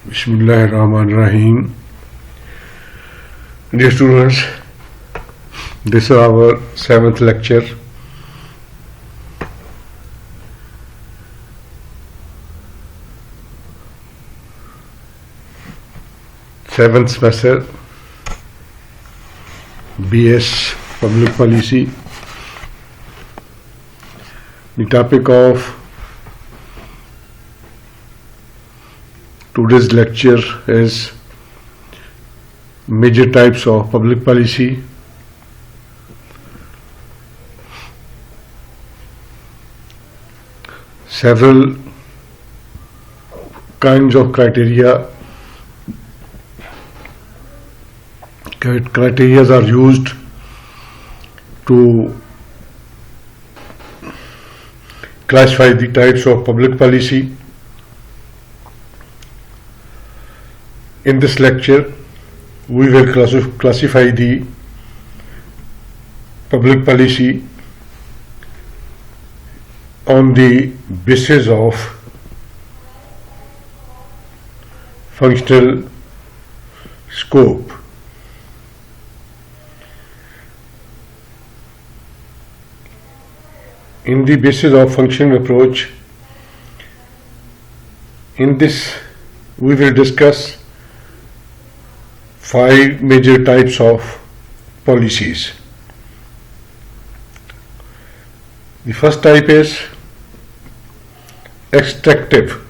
Bismillahirrahmanirrahim. Dear students, this is our 7th lecture. Seventh semester, BS Public Policy. The topic of today's lecture is major types of public policy. Several kinds of criteria are used to classify the types of public policy. In this lecture, we will classify the public policy on the basis of functional scope. In the basis of functional approach, in this we will discuss 5 major types of policies. The first type is extractive.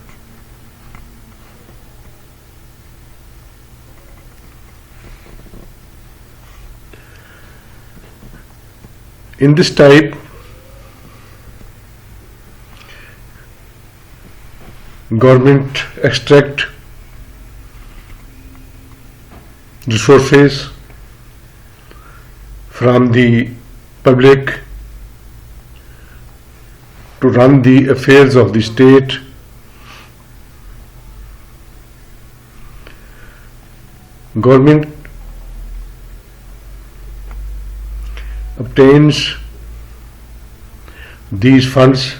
In this type, government extract resources from the public to run the affairs of the state. Government obtains these funds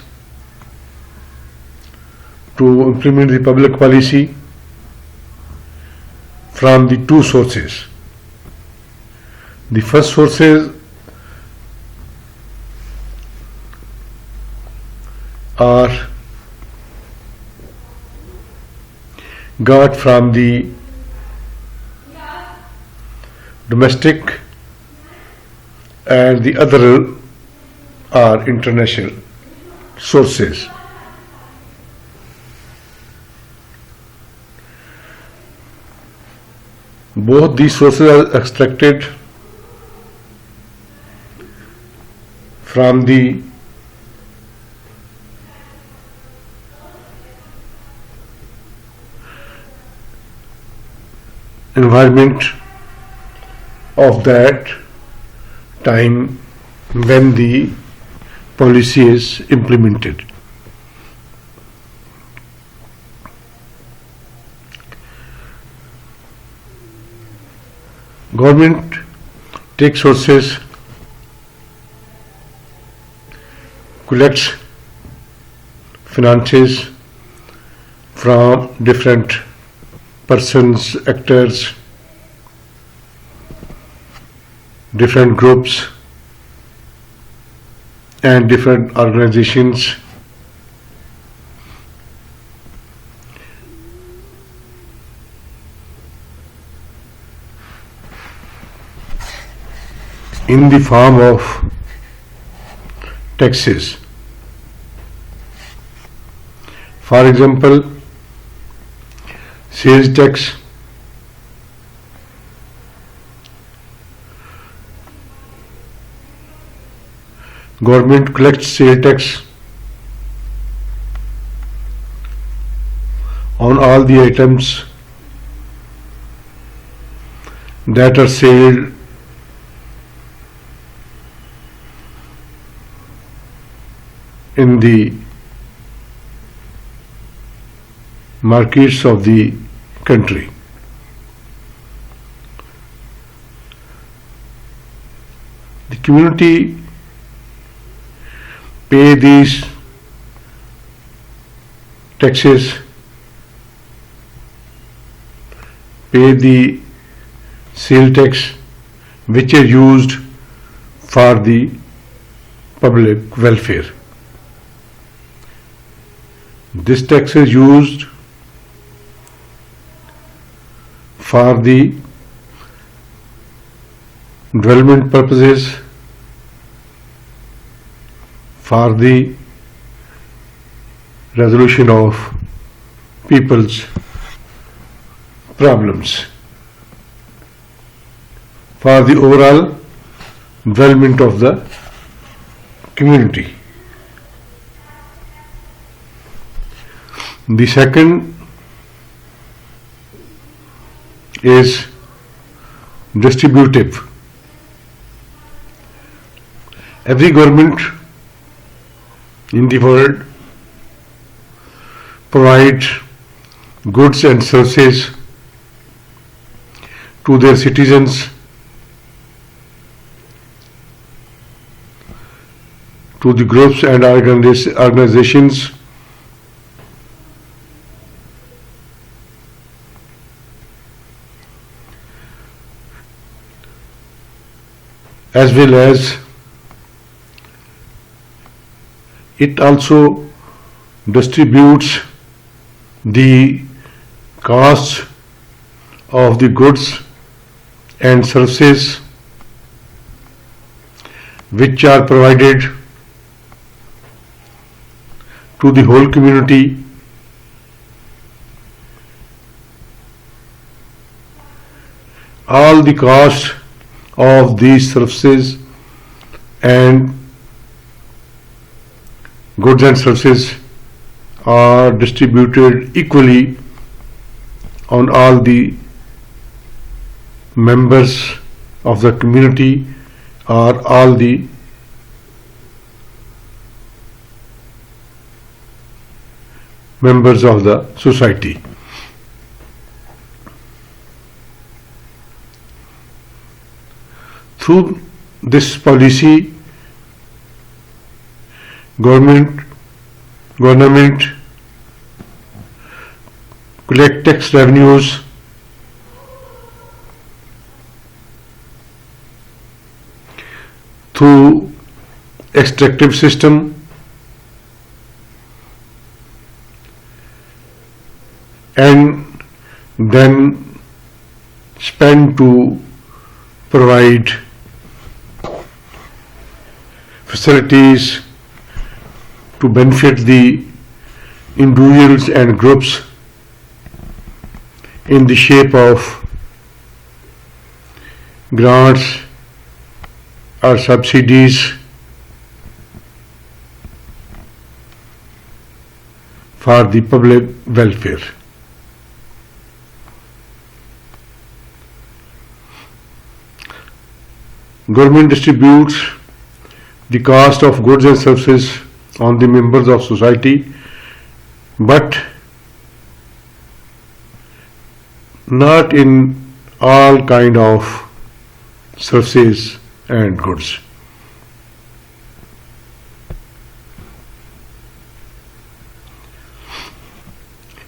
to implement the public policy from the 2 sources. The first sources are got from the domestic and the other are international sources. Both these sources are extracted from the environment of that time when the policy is implemented. Government takes sources, collects finances from different persons, actors, different groups and different organizations. In the form of taxes. For example, sales tax, government collects sales tax on all the items that are sold in the markets of the country. The community pay these taxes pay the sale tax which are used for the public welfare. This tax is used for the development purposes, for the resolution of people's problems, for the overall development of the community. The second is distributive. Every government in the world provides goods and services to their citizens, to the groups and organizations as well as it also distributes the costs of the goods and services which are provided to the whole community. All the costs of these services and goods and services are distributed equally on all the members of the community or all the members of the society. Through this policy, government collect tax revenues through extractive system and then spend to provide facilities to benefit the individuals and groups in the shape of grants or subsidies for the public welfare. Government distributes the cost of goods and services on the members of society, but not in all kind of services and goods.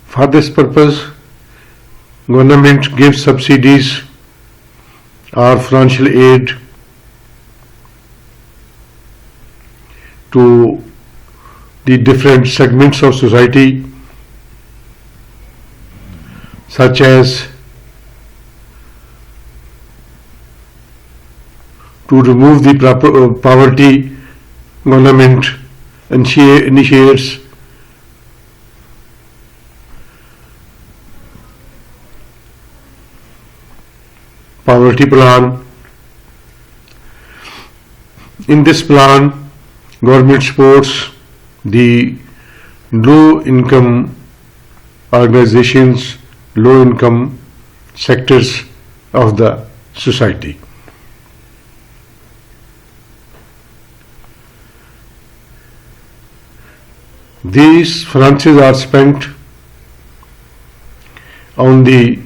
For this purpose, government gives subsidies or financial aid to the different segments of society, such as to remove the poverty. Government initiates poverty plan. In this plan, government supports the low income organizations, low income sectors of the society. These finances are spent on the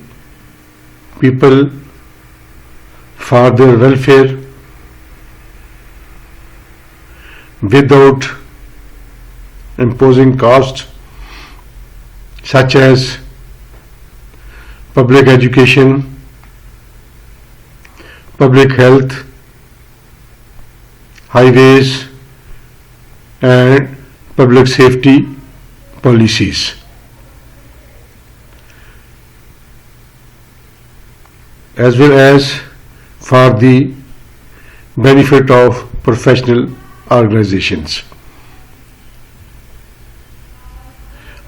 people for their welfare without imposing costs such as public education, public health, highways, and public safety policies. As well as for the benefit of professional organizations.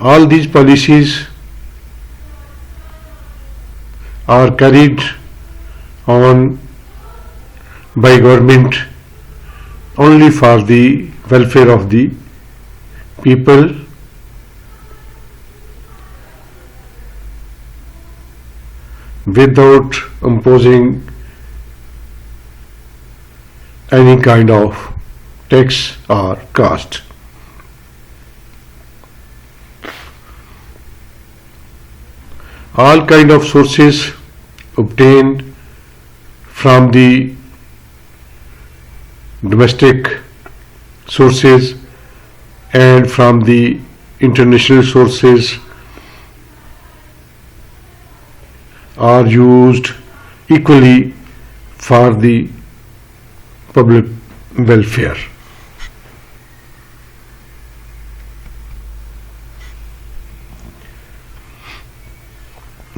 All these policies are carried on by government only for the welfare of the people, without imposing any kind of tax or cost. All kind of sources obtained from the domestic sources and from the international sources are used equally for the public welfare.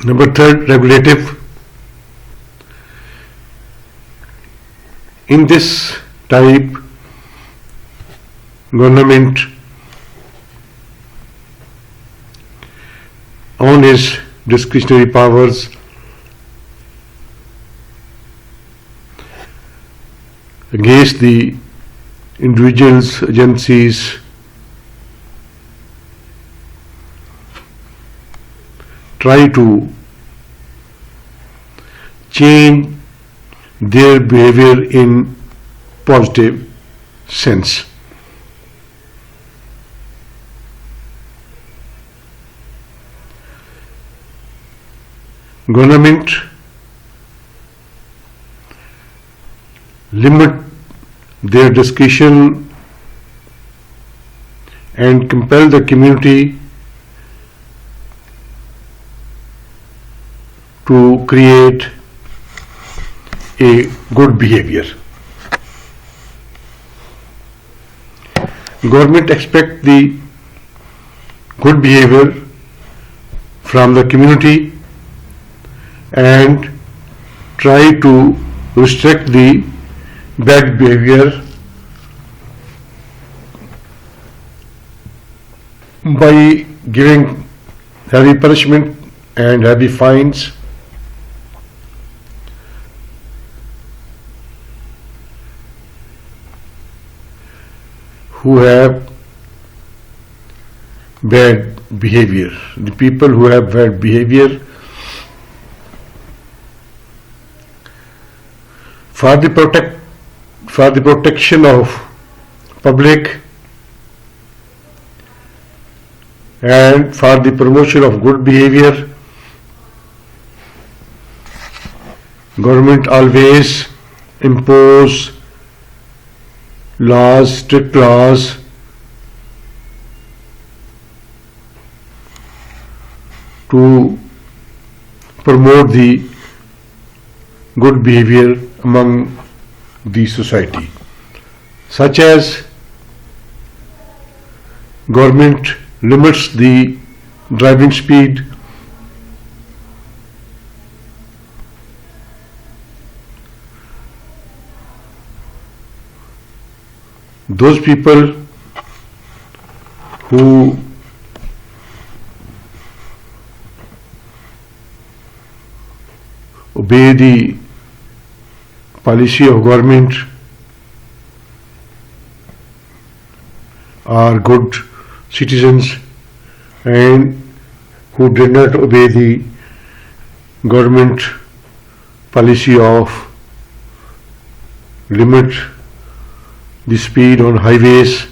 Number third, regulative. In this type, government on its discretionary powers against the individuals, agencies, try to change their behavior in positive sense. Government limit their discretion and compel the community to create a good behavior. Government expect the good behavior from the community and try to restrict the bad behavior by giving heavy punishment and heavy fines. Who have bad behavior. The people who have bad behavior, for the protection of public and for the promotion of good behavior, government always impose laws, strict laws to promote the good behavior among the society, such as government limits the driving speed, those people who obey the policy of government are good citizens, and who did not obey the government policy of limit the speed on highways,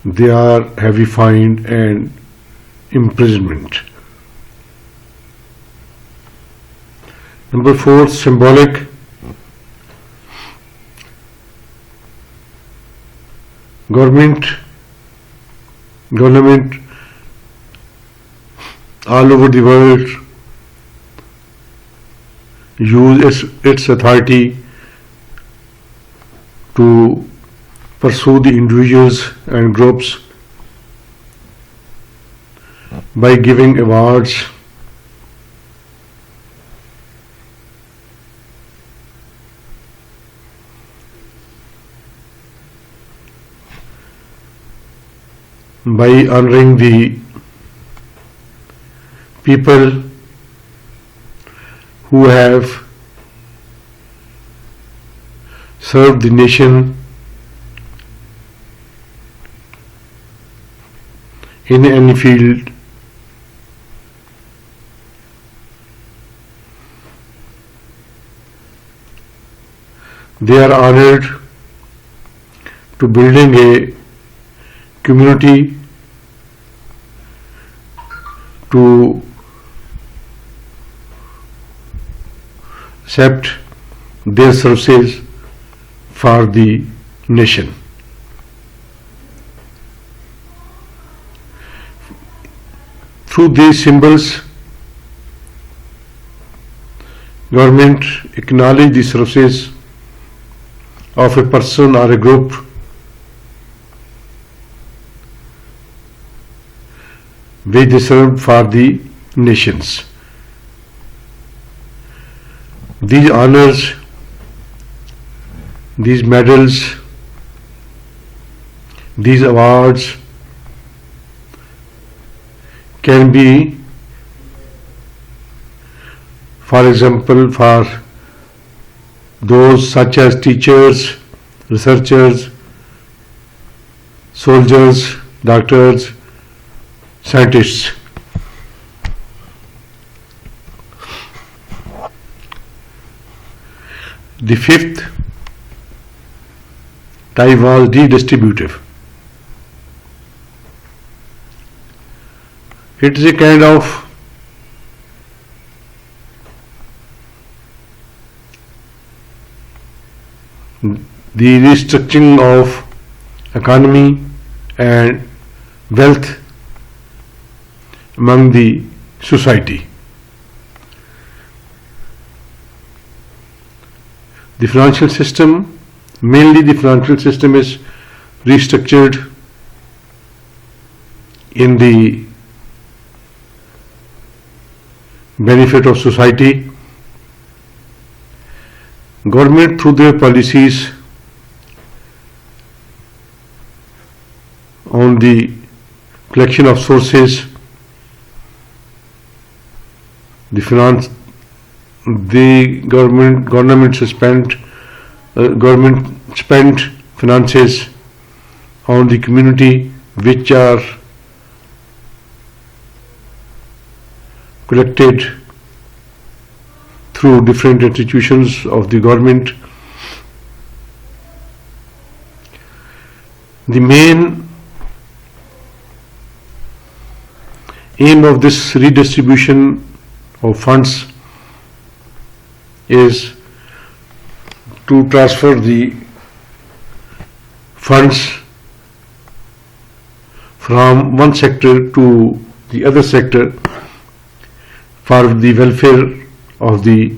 they are heavy fine and imprisonment. Number 4, symbolic. Government all over the world use its authority to pursue the individuals and groups by giving awards, by honoring the people who have served the nation in any field. They are honored to building a community, to accept their services for the nation. Through these symbols, government acknowledge the services of a person or a group which they served for the nations. These honors, these medals, these awards can be, for example, for those such as teachers, researchers, soldiers, doctors, scientists. The fifth type was redistributive. It is a kind of the restructuring of economy and wealth among the society. The financial system, mainly the financial system is restructured in the benefit of society. Government through their policies on the collection of sources, the government spent finances on the community which are collected through different institutions of the government. The main aim of this redistribution of funds is to transfer the funds from one sector to the other sector for the welfare of the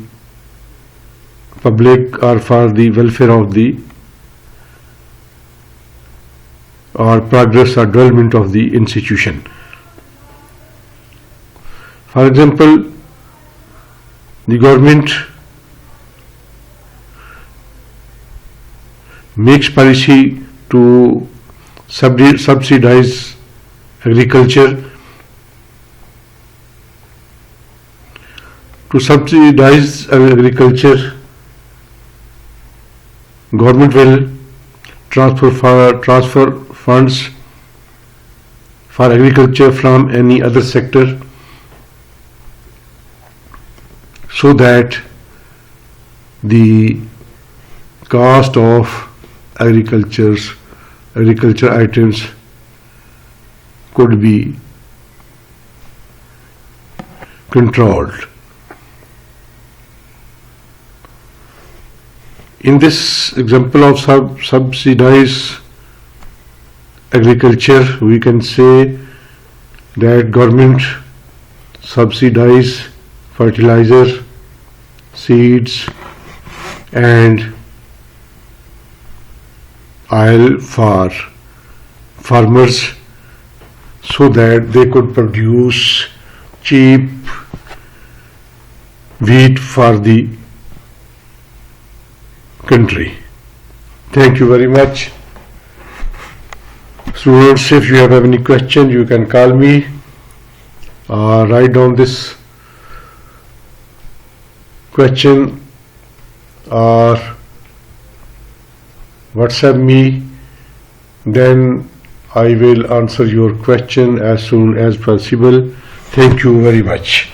public or for the welfare of the or progress or development of the institution. For example, the government makes policy to subsidize agriculture. To subsidize agriculture, government will transfer funds for agriculture from any other sector, so that the cost of agriculture items could be controlled. In this example of subsidized agriculture, we can say that government subsidize fertilizer, seeds and oil for farmers so that they could produce cheap wheat for the country. Thank you very much. Students, if you have any question, you can call me or write down this question or WhatsApp me, then I will answer your question as soon as possible. Thank you very much.